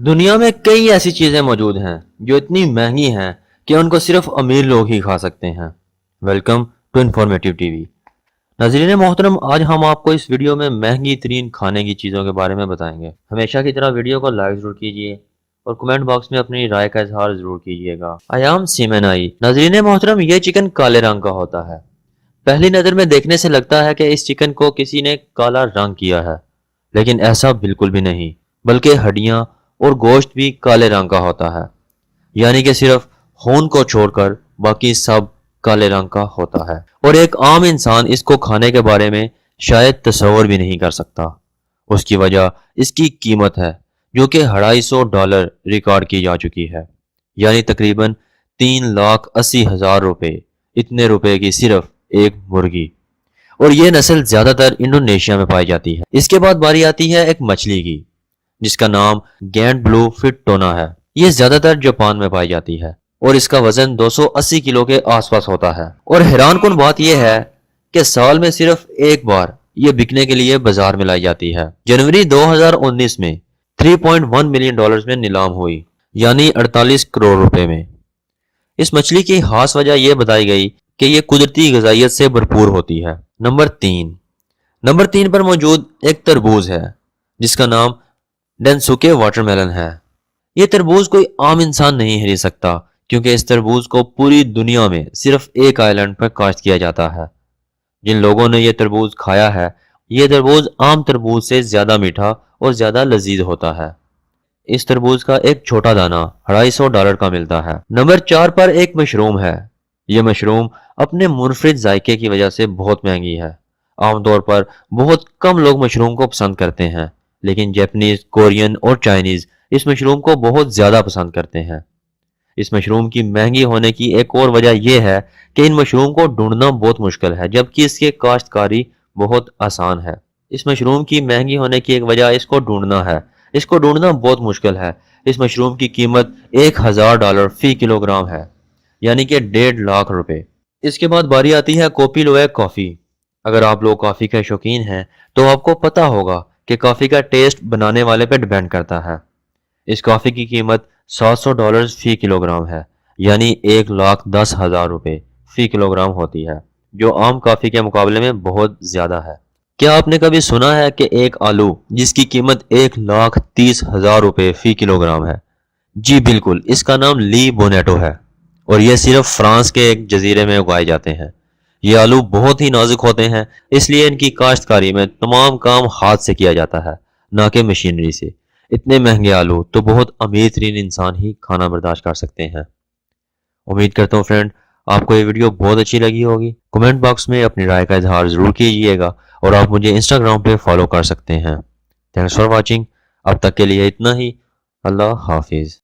دنیا میں کئی ایسی چیزیں موجود ہیں جو اتنی مہنگی ہیں کہ ان کو صرف امیر لوگ ہی کھا سکتے ہیں۔ Welcome to informative TV. ناظرین محترم، آج ہم آپ کو اس ویڈیو میں مہنگی ترین کھانے کی چیزوں کے بارے میں بتائیں گے۔ ہمیشہ کی طرح ویڈیو کو لائک ضرور کیجیے اور کمنٹ باکس میں اپنی رائے کا اظہار ضرور کیجیے گا۔ ایام سیمنائی۔ ناظرین محترم، یہ چکن کالے رنگ کا ہوتا ہے۔ پہلی نظر میں دیکھنے سے لگتا ہے کہ اس چکن کو کسی نے کالا رنگ کیا ہے، لیکن ایسا بالکل بھی نہیں، بلکہ ہڈیاں اور گوشت بھی کالے رنگ کا ہوتا ہے، یعنی کہ صرف خون کو چھوڑ کر باقی سب کالے رنگ کا ہوتا ہے، اور ایک عام انسان اس کو کھانے کے بارے میں شاید تصور بھی نہیں کر سکتا۔ اس کی وجہ اس کی قیمت ہے، جو کہ $250 ریکارڈ کی جا چکی ہے، یعنی تقریباً 3,80,000 روپے۔ اتنے روپے کی صرف ایک مرغی، اور یہ نسل زیادہ تر انڈونیشیا میں پائی جاتی ہے۔ اس کے بعد باری آتی ہے ایک مچھلی کی جس کا نام گینڈ بلو فٹ ٹونا ہے۔ یہ زیادہ تر جاپان میں پائی جاتی ہے اور اس کا وزن 280 کلو کے آس پاس ہوتا ہے۔ اور حیران کن بات یہ ہے کہ سال میں صرف ایک بار یہ بکنے کے لیے بازار میں لائی جاتی ہے۔ جنوری 2019 میں $3.1 ملین میں نیلام ہوئی، یعنی 48 کروڑ روپے میں۔ اس مچھلی کی خاص وجہ یہ بتائی گئی کہ یہ قدرتی غذائیت سے بھرپور ہوتی ہے۔ نمبر 3 پر موجود ایک تربوز ہے جس کا نام ڈینسوکے واٹر میلن ہے۔ یہ تربوز کوئی عام انسان نہیں خرید سکتا، کیونکہ اس تربوز کو پوری دنیا میں صرف ایک آئی لینڈ پر کاشت کیا جاتا ہے۔ جن لوگوں نے یہ تربوز کھایا ہے، یہ تربوز عام تربوز سے زیادہ میٹھا اور زیادہ لذیذ ہوتا ہے۔ اس تربوز کا ایک چھوٹا دانہ $250 کا ملتا ہے۔ نمبر 4 پر ایک مشروم ہے۔ یہ مشروم اپنے منفرد ذائقے کی وجہ سے بہت مہنگی ہے۔ عام طور پر بہت کم لوگ مشروم کو پسند کرتے ہیں، لیکن جیپنیز، کورین اور چائنیز اس مشروم کو بہت زیادہ پسند کرتے ہیں۔ اس مشروم کی مہنگی ہونے کی ایک اور وجہ یہ ہے کہ ان مشروم کو ڈھونڈنا بہت مشکل ہے، جبکہ اس کی کاشتکاری بہت آسان ہے۔ اس مشروم کی مہنگی ہونے کی ایک وجہ اس کو ڈھونڈنا ہے۔ اس کو ڈھونڈنا بہت مشکل ہے۔ اس مشروم کی قیمت $1,000 فی کلو گرام ہے، یعنی کہ 1.5 لاکھ روپے۔ اس کے بعد باری آتی ہے کوپی لوئے کافی۔ اگر آپ لوگ کافی کے شوقین ہیں تو آپ کو پتہ ہوگا کہ کافی کا ٹیسٹ بنانے والے پہ ڈیپینڈ کرتا ہے۔ اس کافی کی قیمت $700 فی کلو گرام ہے، یعنی 1,10,000 روپے فی کلو گرام ہوتی ہے، جو عام کافی کے مقابلے میں بہت زیادہ ہے۔ کیا آپ نے کبھی سنا ہے کہ ایک آلو جس کی قیمت 1,30,000 روپے فی کلو گرام ہے؟ جی بالکل، اس کا نام لی بونیٹو ہے، اور یہ صرف فرانس کے ایک جزیرے میں اگائے جاتے ہیں۔ یہ آلو بہت ہی نازک ہوتے ہیں، اس لیے ان کی کاشتکاری میں تمام کام ہاتھ سے کیا جاتا ہے، نہ کہ مشینری سے۔ اتنے مہنگے آلو تو بہت امیر ترین انسان ہی کھانا برداشت کر سکتے ہیں۔ امید کرتا ہوں فرینڈ آپ کو یہ ویڈیو بہت اچھی لگی ہوگی۔ کمنٹ باکس میں اپنی رائے کا اظہار ضرور کیجیے گا، اور آپ مجھے انسٹاگرام پہ فالو کر سکتے ہیں۔ Thanks for watching. اب تک کے لیے اتنا ہی۔ اللہ حافظ۔